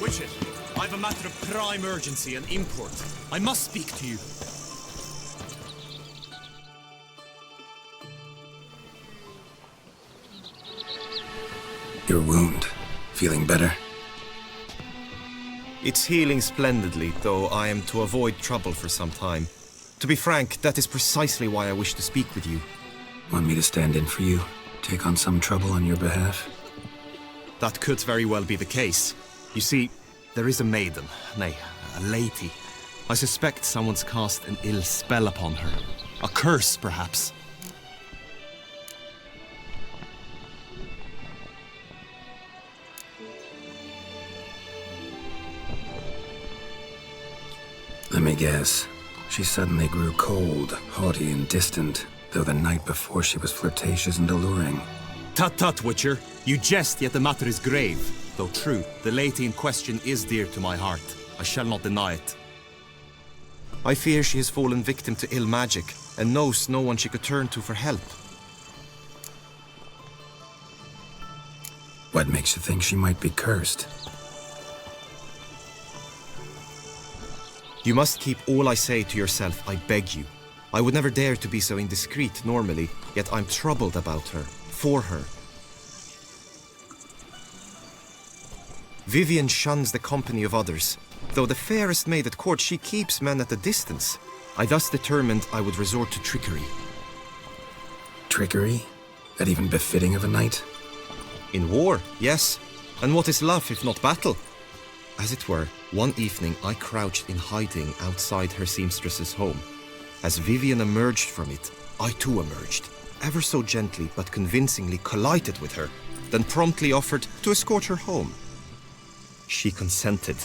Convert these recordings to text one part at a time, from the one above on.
Witcher, I've a matter of prime urgency and import. I must speak to you. Your wound. Feeling better? It's healing splendidly, though I am to avoid trouble for some time. To be frank, that is precisely why I wish to speak with you. Want me to stand in for you? Take on some trouble on your behalf? That could very well be the case. You see, there is a maiden, nay, a lady. I suspect someone's cast an ill spell upon her. A curse, perhaps. Let me guess. She suddenly grew cold, haughty and distant, though the night before she was flirtatious and alluring. Tut tut, Witcher. You jest, yet the matter is grave. Though true, the lady in question is dear to my heart. I shall not deny it. I fear she has fallen victim to ill magic, and knows no one she could turn to for help. What makes you think she might be cursed? You must keep all I say to yourself, I beg you. I would never dare to be so indiscreet normally, yet I'm troubled about her, for her. Vivian shuns the company of others. Though the fairest maid at court, she keeps men at a distance. I thus determined I would resort to trickery. Trickery? That even befitting of a knight? In war, yes. And what is love if not battle? As it were, one evening I crouched in hiding outside her seamstress's home. As Vivian emerged from it, I too emerged, ever so gently but convincingly collided with her, then promptly offered to escort her home. She consented.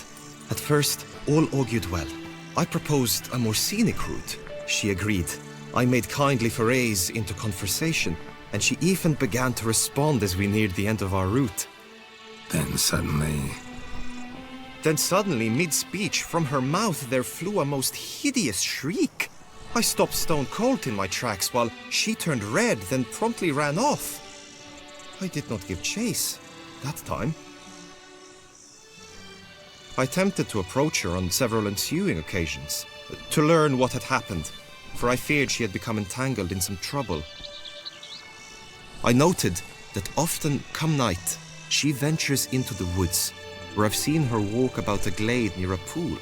At first, all augured well. I proposed a more scenic route. She agreed. I made kindly forays into conversation, and she even began to respond as we neared the end of our route. Then suddenly, mid-speech, from her mouth there flew a most hideous shriek. I stopped stone cold in my tracks while she turned red, then promptly ran off. I did not give chase that time. I attempted to approach her on several ensuing occasions, to learn what had happened, for I feared she had become entangled in some trouble. I noted that often, come night, she ventures into the woods, where I've seen her walk about a glade near a pool.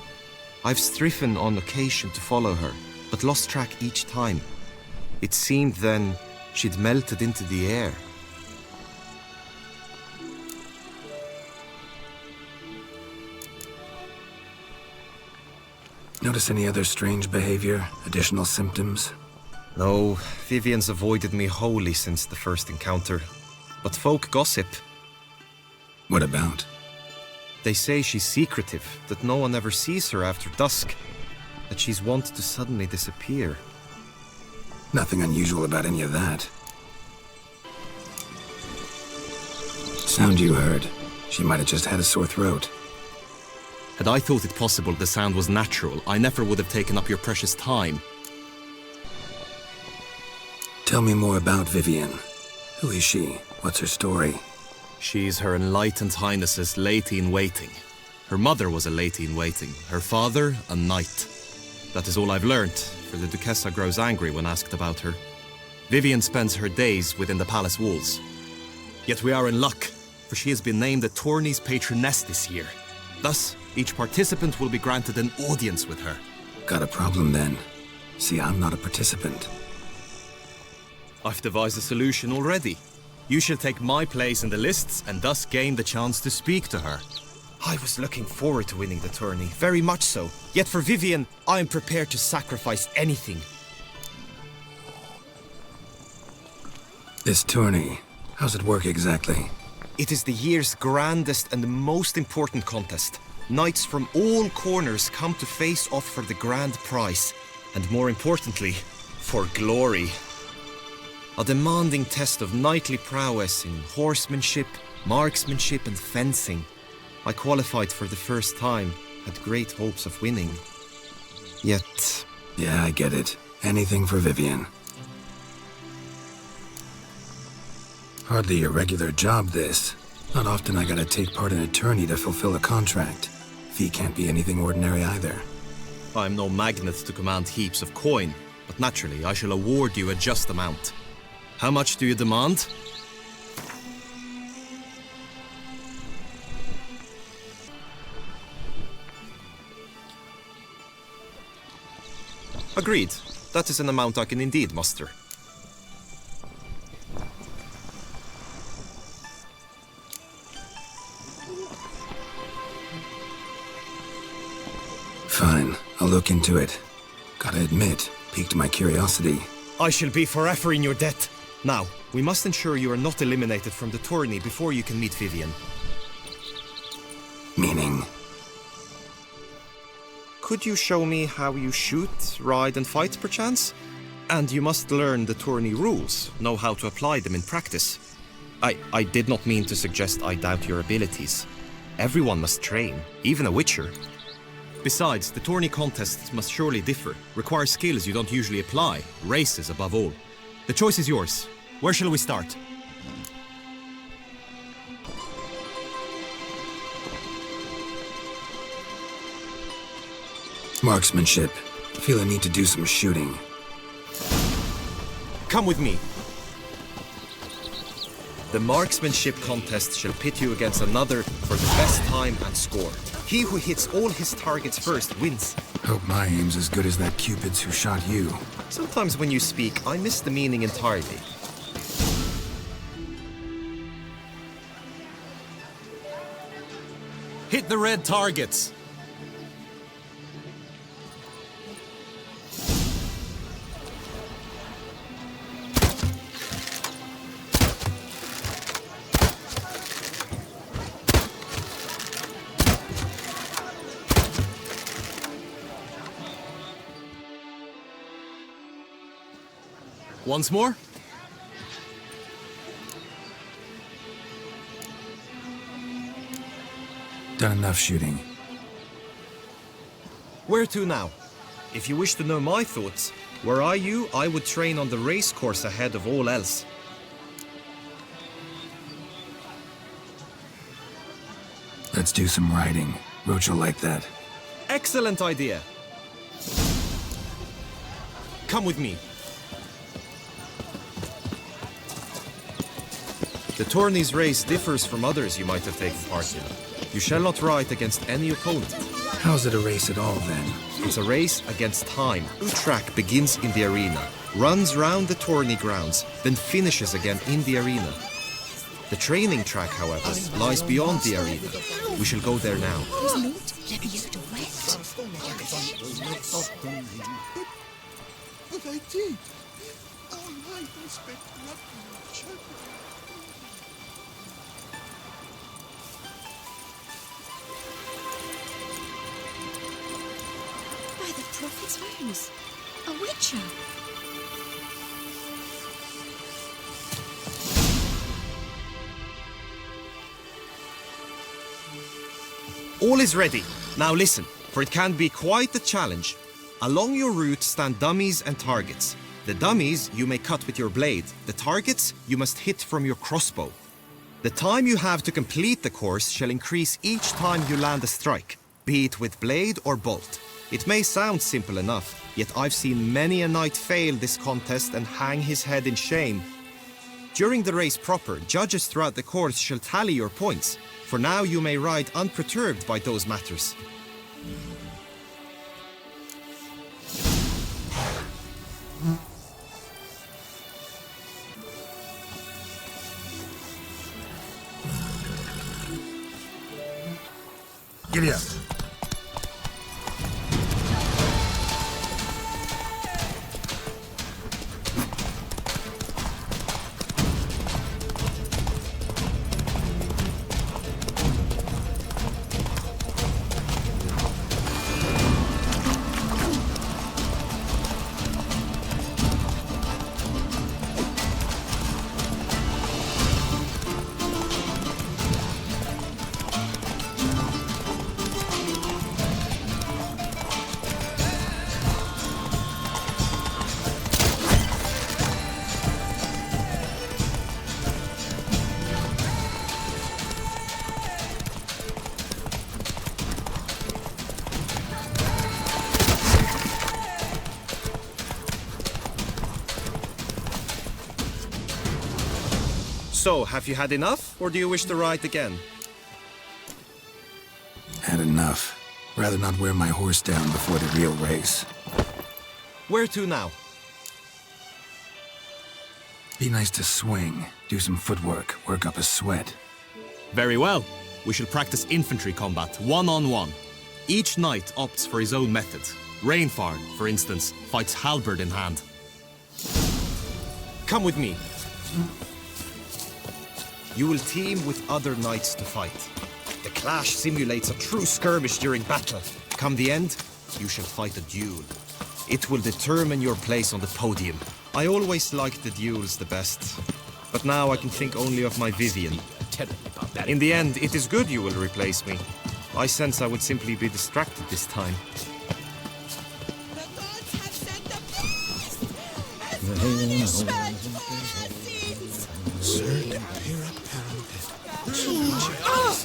I've striven on occasion to follow her, but lost track each time. It seemed then she'd melted into the air. notice any other strange behavior, additional symptoms? No, Vivian's avoided me wholly since the first encounter. But folk gossip. What about? They say she's secretive, that no one ever sees her after dusk, that she's wont to suddenly disappear. Nothing unusual about any of that. Sound you heard. She might have just had a sore throat. Had I thought it possible the sound was natural, I never would have taken up your precious time. Tell me more about Vivian. Who is she? What's her story? She's Her Enlightened Highness's lady-in-waiting. Her mother was a lady-in-waiting, her father a knight. That is all I've learnt, for the Duchessa grows angry when asked about her. Vivian spends her days within the palace walls. Yet we are in luck, for she has been named the tourney's patroness this year. Thus, each participant will be granted an audience with her. Got a problem then. See, I'm not a participant. I've devised a solution already. You shall take my place in the lists and thus gain the chance to speak to her. I was looking forward to winning the tourney, very much so. Yet for Vivian, I am prepared to sacrifice anything. This tourney, how's it work exactly? It is the year's grandest and most important contest. Knights from all corners come to face off for the grand prize. And more importantly, for glory. A demanding test of knightly prowess in horsemanship, marksmanship and fencing. I qualified for the first time, had great hopes of winning. Yet... Yeah, I get it. Anything for Vivian. Hardly a regular job, this. Not often I gotta take part in a tourney to fulfill a contract. Fee can't be anything ordinary either. I'm no magnet to command heaps of coin, but naturally I shall award you a just amount. How much do you demand? Agreed. That is an amount I can indeed muster. Fine, I'll look into it. Gotta admit, piqued my curiosity. I shall be forever in your debt. Now, we must ensure you are not eliminated from the tourney before you can meet Vivian. Meaning? Could you show me how you shoot, ride and fight, perchance? And you must learn the tourney rules, know how to apply them in practice. I did not mean to suggest I doubt your abilities. Everyone must train, even a witcher. Besides, the tourney contests must surely differ, require skills you don't usually apply, races above all. The choice is yours. Where shall we start? Marksmanship. Feel a need to do some shooting. Come with me. The marksmanship contest shall pit you against another for the best time and score. He who hits all his targets first wins. Hope my aim's as good as that Cupid's who shot you. Sometimes when you speak, I miss the meaning entirely. Hit the red targets! Once more? Done enough shooting. Where to now? If you wish to know my thoughts, were I you, I would train on the race course ahead of all else. Let's do some riding. Roach will like that. Excellent idea! Come with me. The tourney's race differs from others you might have taken part in. You shall not ride against any opponent. How's it a race at all, then? It's a race against time. The track begins in the arena, runs round the tourney grounds, then finishes again in the arena. The training track, however, lies beyond the arena. We shall go there now. But I did. Our life was spent loving each other. By the prophet's horns, a witcher. All is ready. Now listen, for it can be quite a challenge. Along your route stand dummies and targets. The dummies you may cut with your blade. The targets you must hit from your crossbow. The time you have to complete the course shall increase each time you land a strike, be it with blade or bolt. It may sound simple enough, yet I've seen many a knight fail this contest and hang his head in shame. During the race proper, judges throughout the course shall tally your points. For now you may ride unperturbed by those matters. Giddy up. So, have you had enough, or do you wish to ride again? Had enough. Rather not wear my horse down before the real race. Where to now? Be nice to swing, do some footwork, work up a sweat. Very well. We shall practice infantry combat, one-on-one. Each knight opts for his own method. Rainfar, for instance, fights halberd in hand. Come with me. You will team with other knights to fight. The clash simulates a true skirmish during battle. Come the end, you shall fight a duel. It will determine your place on the podium. I always liked the duels the best. But now I can think only of my Vivian. In the end, it is good you will replace me. I sense I would simply be distracted this time. The gods have sent the beast as punishment for our sins. Sir Impera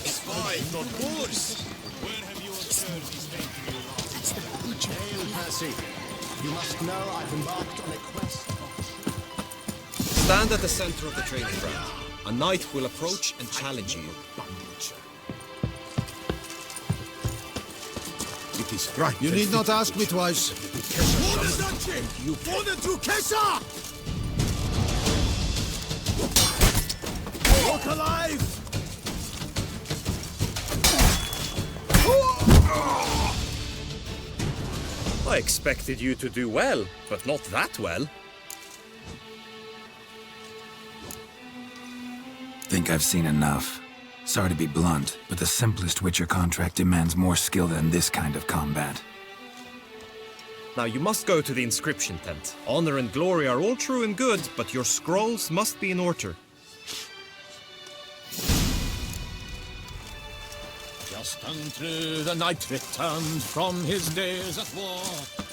Spies, not wars. Where have you observed these Hail, Percy. You must know I've embarked on a quest. Stand at the center of the training ground. A knight will approach and challenge you. It is right. You need not ask me twice. Order to Kesha! Walk alive! I expected you to do well, but not that well. Think I've seen enough. Sorry to be blunt, but the simplest Witcher contract demands more skill than this kind of combat. Now you must go to the inscription tent. Honor and glory are all true and good, but your scrolls must be in order. Just unto the knight returned from his days at war.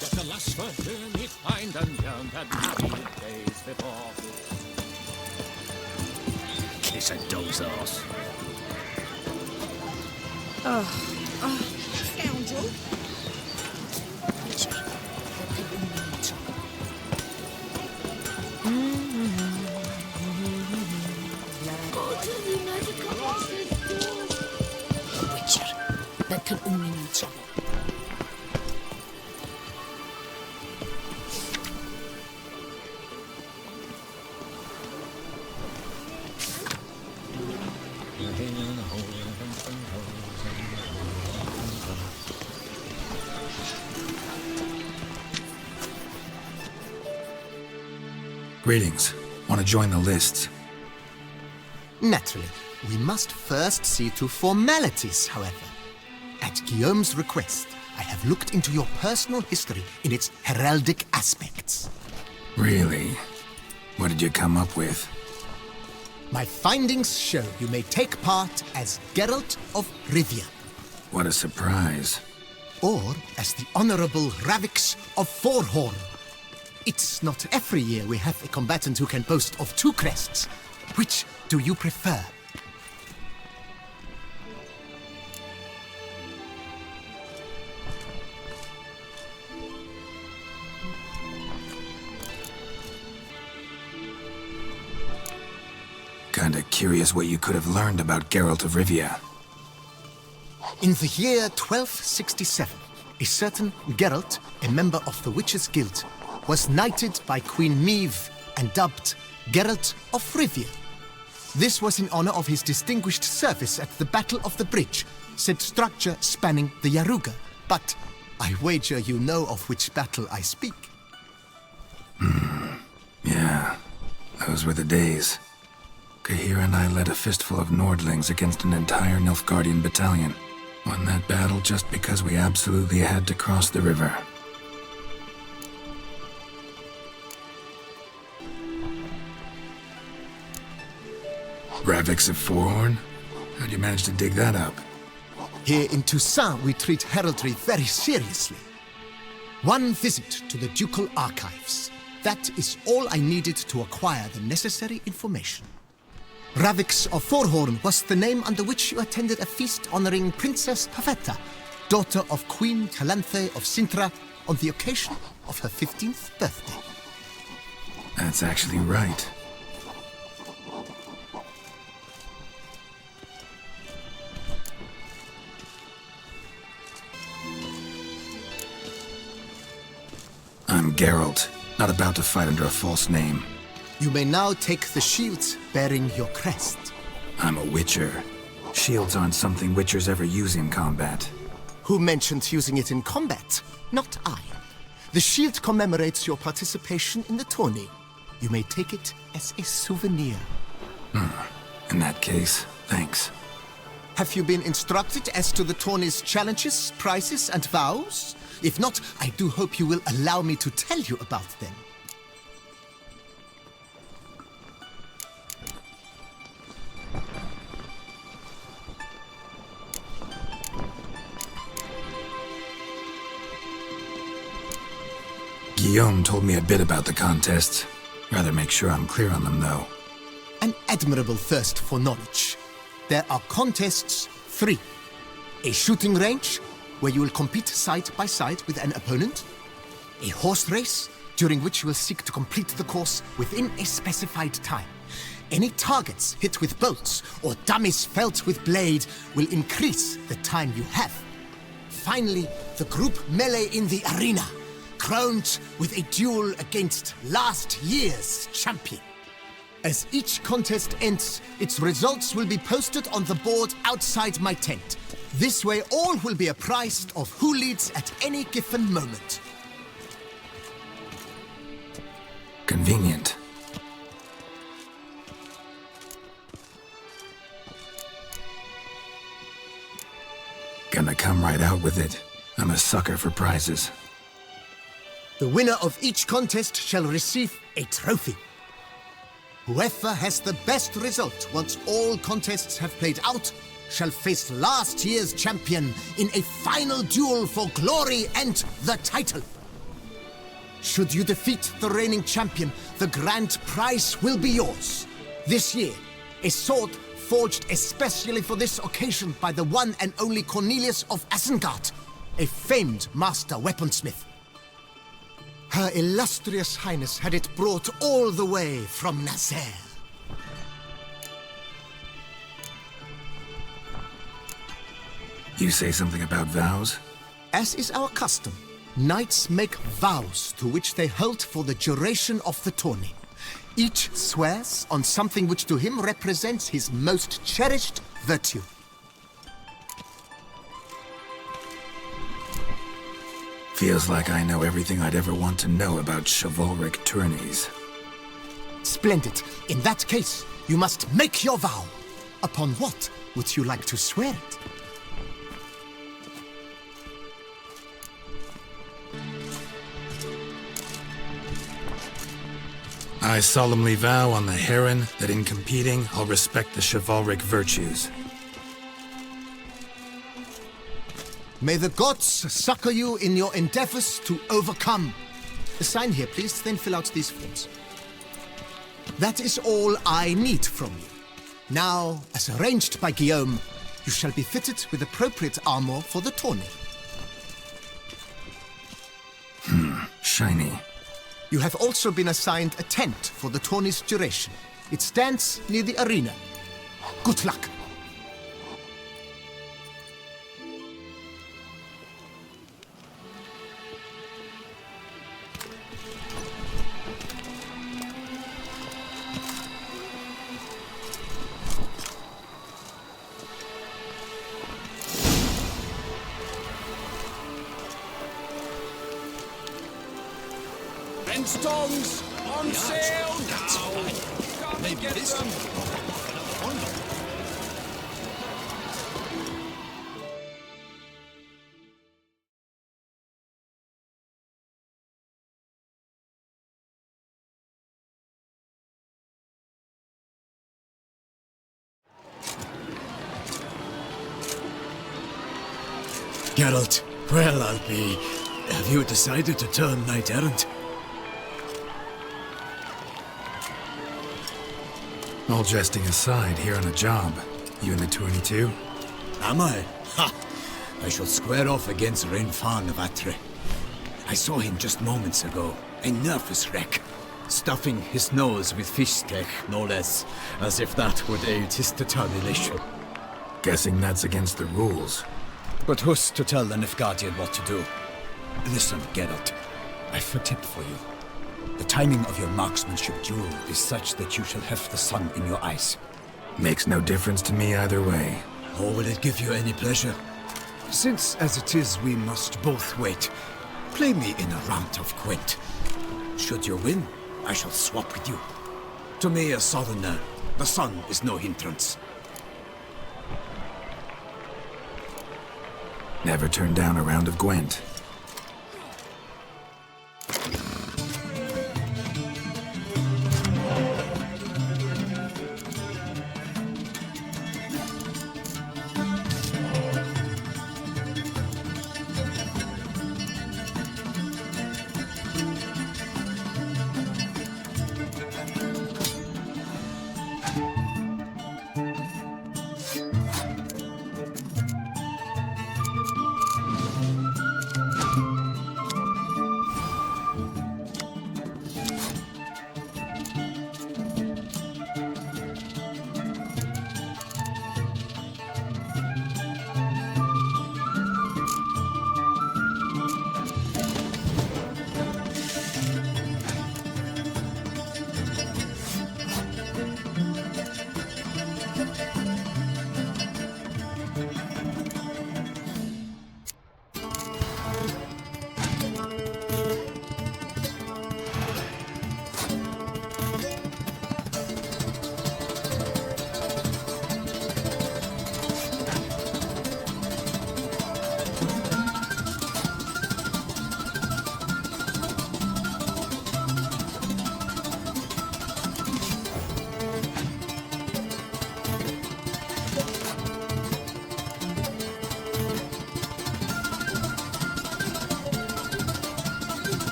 Yet the lust for him he pined and yearned had 3 days before. Kiss a dog's ass. Scoundrel! That can only mean trouble. Greetings. Want to join the lists? Naturally, we must first see to formalities, however. At Guillaume's request, I have looked into your personal history in its heraldic aspects. Really? What did you come up with? My findings show you may take part as Geralt of Rivia, What a surprise. or as the Honorable Ravix of Forhorn. It's not every year we have a combatant who can boast of 2 crests. Which do you prefer? Kinda curious what you could have learned about Geralt of Rivia. In the year 1267, a certain Geralt, a member of the Witches' Guild, was knighted by Queen Meve and dubbed Geralt of Rivia. This was in honor of his distinguished service at the Battle of the Bridge, said structure spanning the Yaruga. But I wager you know of which battle I speak. Yeah, those were the days. Kahir and I led a fistful of Nordlings against an entire Nilfgaardian battalion. Won that battle just because we absolutely had to cross the river. Ravix of Forhorn? How'd you manage to dig that up? Here in Toussaint, we treat heraldry very seriously. One visit to the Ducal Archives. That is all I needed to acquire the necessary information. Ravix of Forhorn was the name under which you attended a feast honoring Princess Pavetta, daughter of Queen Calanthe of Sintra, on the occasion of her 15th birthday. That's actually right. Geralt, not about to fight under a false name. You may now take the shield bearing your crest. I'm a witcher. Shields aren't something witchers ever use in combat. Who mentioned using it in combat? Not I. The shield commemorates your participation in the tourney. You may take it as a souvenir. In that case, thanks. Have you been instructed as to the tourney's challenges, prizes, and vows? If not, I do hope you will allow me to tell you about them. Guillaume told me a bit about the contests. Rather make sure I'm clear on them, though. An admirable thirst for knowledge. There are contests 3. A shooting range, where you will compete side by side with an opponent. A horse race, during which you will seek to complete the course within a specified time. Any targets hit with bolts or dummies felt with blade will increase the time you have. Finally, the group melee in the arena, crowned with a duel against last year's champion. As each contest ends, its results will be posted on the board outside my tent. This way all will be apprised of who leads at any given moment. Convenient. Gonna come right out with it. I'm a sucker for prizes. The winner of each contest shall receive a trophy. Whoever has the best result once all contests have played out shall face last year's champion in a final duel for glory and the title. Should you defeat the reigning champion, the grand prize will be yours. This year, a sword forged especially for this occasion by the one and only Cornelius of Isengard, a famed master weaponsmith. Her illustrious highness had it brought all the way from Nazaire. You say something about vows? As is our custom, knights make vows to which they hold for the duration of the tourney. Each swears on something which to him represents his most cherished virtue. Feels like I know everything I'd ever want to know about chivalric tourneys. Splendid. In that case, you must make your vow. Upon what would you like to swear it? I solemnly vow on the Heron that in competing, I'll respect the chivalric virtues. May the gods succor you in your endeavors to overcome. Sign here, please, then fill out these forms. That is all I need from you. Now, as arranged by Guillaume, you shall be fitted with appropriate armor for the tourney. Shiny. You have also been assigned a tent for the tourney's duration. It stands near the arena. Good luck. Stones on sale now. Come and get them. Geralt, well, I'll be. Have you decided to turn knight-errant? All jesting aside, here on a job. You in the tourney too? Am I? Ha! I shall square off against Rainfan of Atre. I saw him just moments ago. A nervous wreck. Stuffing his nose with fish steak, no less. As if that would aid his determination. Guessing that's against the rules. But who's to tell the Nilfgaardian what to do? Listen, Geralt. I've a tip for you. The timing of your marksmanship duel is such that you shall have the sun in your eyes. Makes no difference to me either way. Or will it give you any pleasure? Since, as it is, we must both wait, play me in a round of Gwent. Should you win, I shall swap with you. To me, a southerner, the sun is no hindrance. Never turn down a round of Gwent.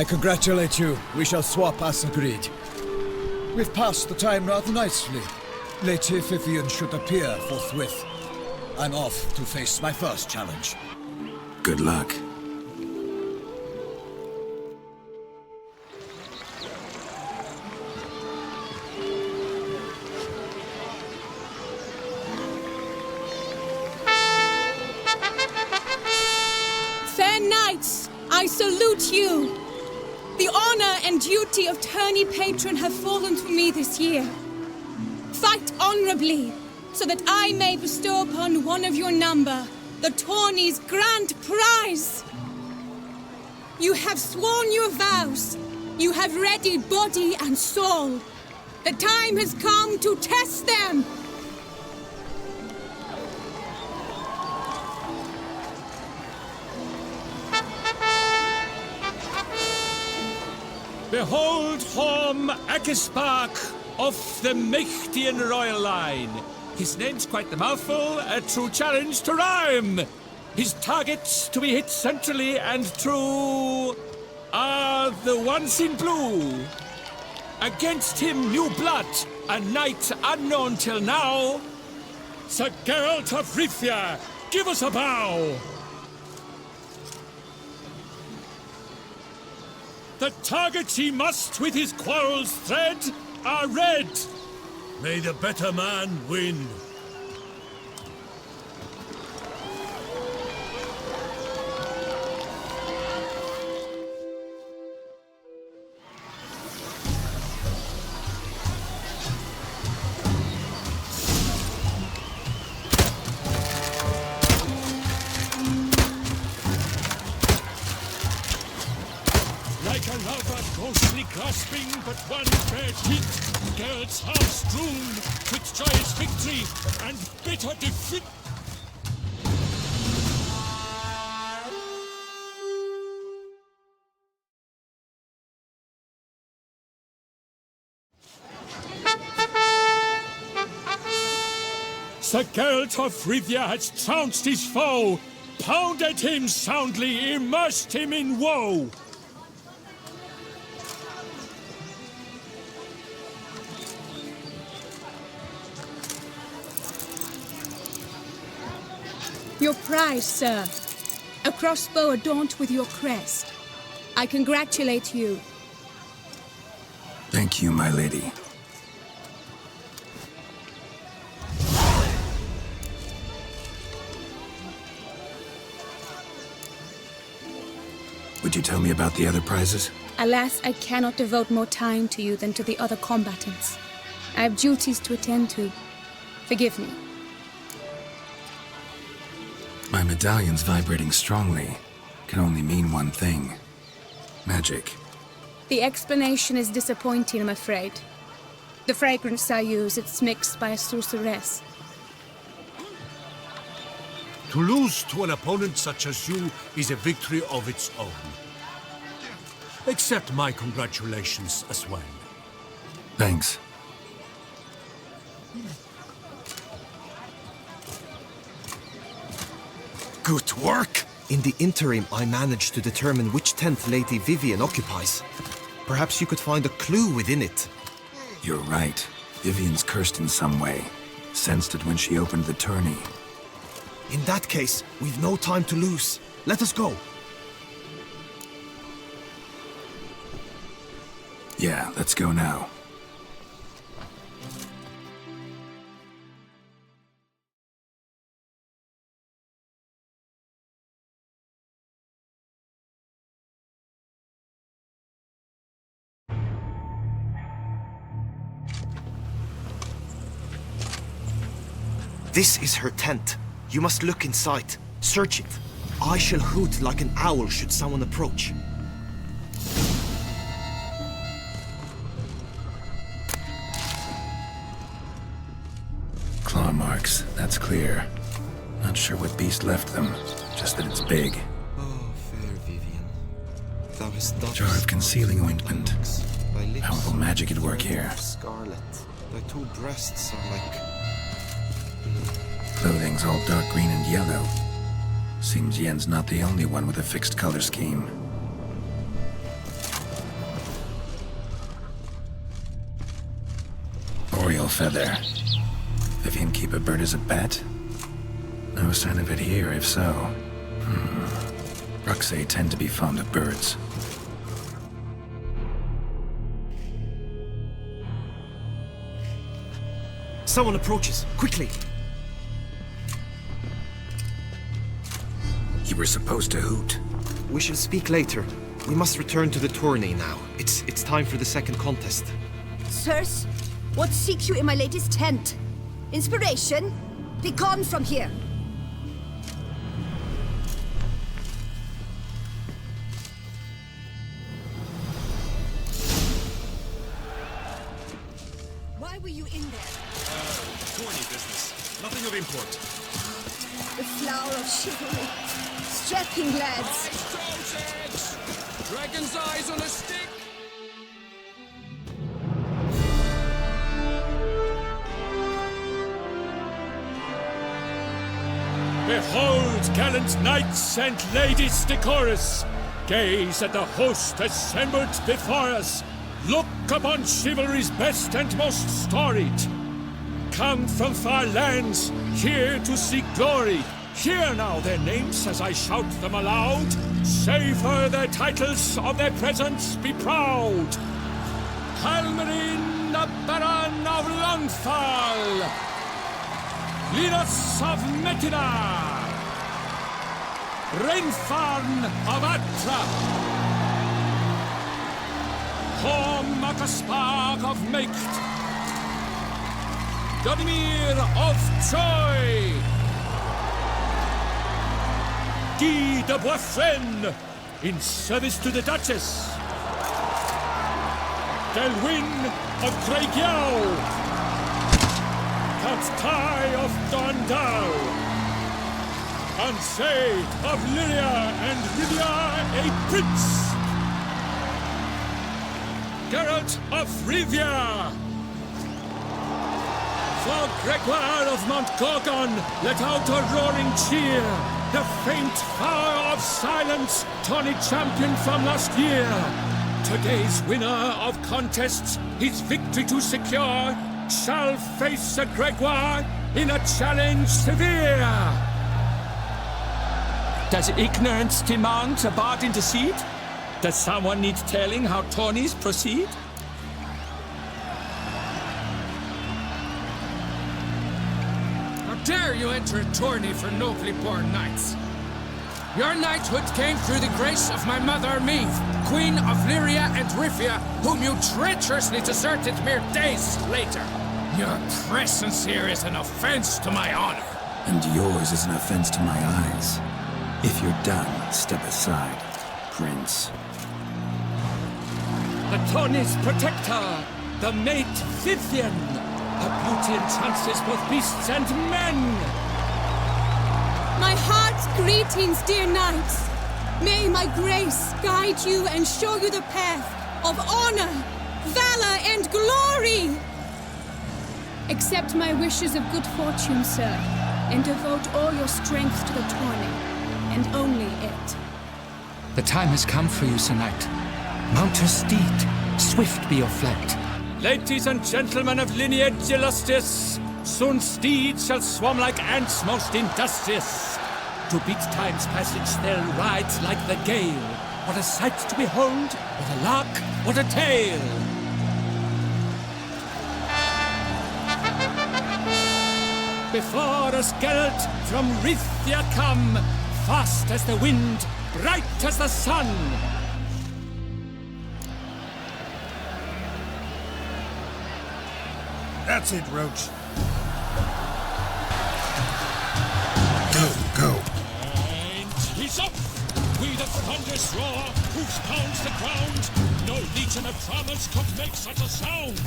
I congratulate you. We shall swap as agreed. We've passed the time rather nicely. Lady Vivian should appear forthwith. I'm off to face my first challenge. Good luck. Fair knights, I salute you. The honor and duty of tourney patron have fallen to me this year. Fight honorably, so that I may bestow upon one of your number the tourney's grand prize. You have sworn your vows. You have readied body and soul. The time has come to test them. Behold Horm Akispark of the Mächtigen royal line. His name's quite the mouthful, a true challenge to rhyme. His targets to be hit centrally and true are the ones in blue. Against him, new blood, a knight unknown till now. Sir Geralt of Rivia, give us a bow. The targets he must with his quarrels thread are red. May the better man win. Like a lover ghostly grasping but one bad hit, Geralt's heart strewn with joyous victory and bitter defeat. Sir Geralt of Rivia has trounced his foe, pounded him soundly, immersed him in woe. Your prize, sir. A crossbow adorned with your crest. I congratulate you. Thank you, my lady. Would you tell me about the other prizes? Alas, I cannot devote more time to you than to the other combatants. I have duties to attend to. Forgive me. My medallion's vibrating strongly. Can only mean one thing. Magic. The explanation is disappointing, I'm afraid. The fragrance I use, it's mixed by a sorceress. To lose to an opponent such as you is a victory of its own. Accept my congratulations as well. Thanks. Good work! In the interim, I managed to determine which tent Lady Vivian occupies. Perhaps you could find a clue within it. You're right. Vivian's cursed in some way. Sensed it when she opened the tourney. In that case, we've no time to lose. Let us go. Yeah, let's go now. This is her tent. You must look inside. Search it. I shall hoot like an owl should someone approach. Claw marks, that's clear. Not sure what beast left them, just that it's big. Oh, fair Vivian. Thou hast done Jar of concealing ointment. Thy lips Powerful magic at work here. Scarlet. Thy two breasts are like... Clothing's all dark green and yellow. Seems Yen's not the only one with a fixed color scheme. royal feather. Vivian keep a bird as a pet? No sign of it here, if so. Ruxay tend to be fond of birds. Someone approaches. Quickly! You were supposed to hoot. We shall speak later. We must return to the tourney now. It's time for the second contest. Sirs, what seek you in my lady's tent? Inspiration? Be gone from here! Why were you in there? Tourney business. Nothing of import. The flower of chivalry. Strapping lads. Dragon's eyes on a stick! Behold, gallant knights and ladies decorous! Gaze at the host assembled before us! Look upon chivalry's best and most storied! Come from far lands, here to seek glory! Hear now their names as I shout them aloud! Savor their titles, of their presence be proud! Halmarin, the Baron of Longfall! Linus of Metina! Rainfarn of Atra! Horm Akaspark of Meikt! Godimir of Troy! Guy de Boisfren, in service to the Duchess! Delwyn of Craigiau! Count Tai of Dondal! Ansay of Lyria and Rivia a prince! Geralt of Rivia! For Gregoire of Montgorgon, let out a roaring cheer! The faint power of silence, tourney champion from last year! Today's winner of contests, his victory to secure, shall face a Gregoire in a challenge severe! Does ignorance demand a bard intercede? Does someone need telling how tourneys proceed? How dare you enter a tourney for nobly born knights? Your knighthood came through the grace of my mother Meath, Queen of Lyria and Rivia, whom you treacherously deserted mere days later. Your presence here is an offense to my honor. And yours is an offense to my eyes. If you're done, step aside, Prince. The tourney's protector, the mate Vivian. Her beauty entrances both beasts and men. My heart's greetings, dear knights. May my grace guide you and show you the path of honor, valor, and glory. Accept my wishes of good fortune, sir, and devote all your strength to the tourney, and only it. The time has come for you, Sir Knight. Mount her steed. Swift be your flight. Ladies and gentlemen of lineage illustrious, soon steeds shall swarm like ants most industrious. To beat time's passage, they'll ride like the gale. What a sight to behold! What a lark! What a tale! Before us Geralt from Rithia come, fast as the wind, bright as the sun. That's it, Roach. Go. And he's up! With a thunderous roar, hoofs pounds the ground. No legion of drummers could make such a sound.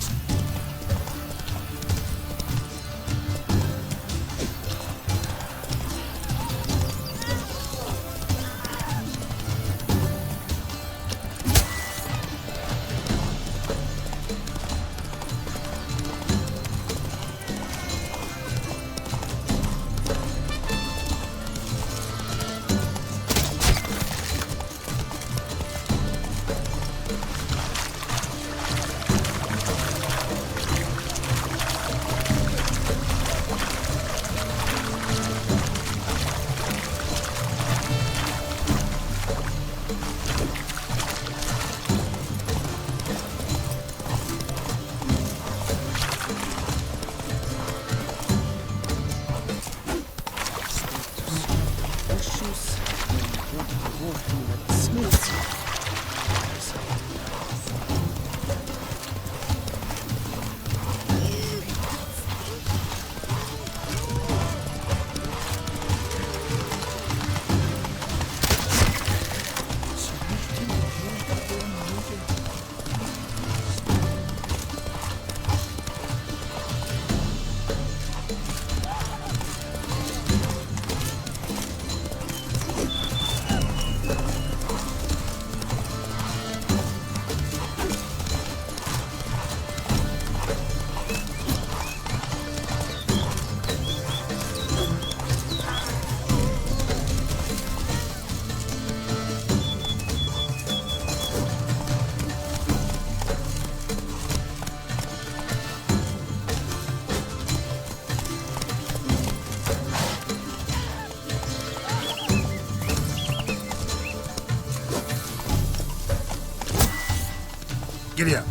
Giddy up.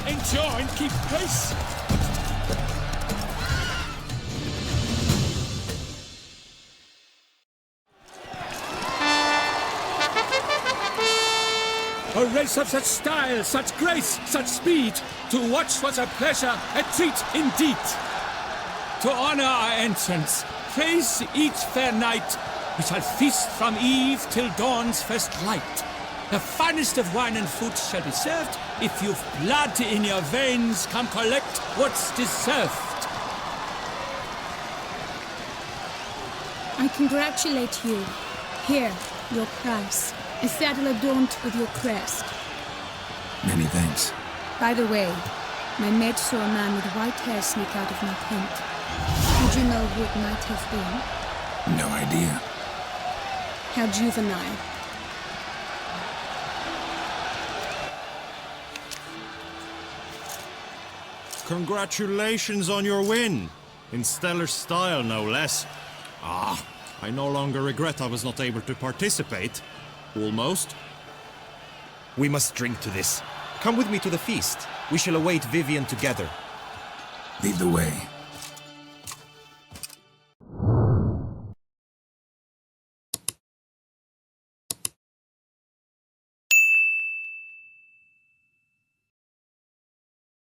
Endure and keep pace. A race of such style, such grace, such speed. To watch was a pleasure, a treat indeed. To honor our entrance, praise each fair night. We shall feast from eve till dawn's first light. The finest of wine and food shall be served. If you've blood in your veins, come collect what's deserved. I congratulate you. Here, your prize. A saddle adorned with your crest. Many thanks. By the way, my maid saw a man with white hair sneak out of my tent. Did you know who it might have been? No idea. How juvenile. Congratulations on your win. In stellar style, no less. I no longer regret I was not able to participate. Almost. We must drink to this. Come with me to the feast. We shall await Vivian together. Lead the way.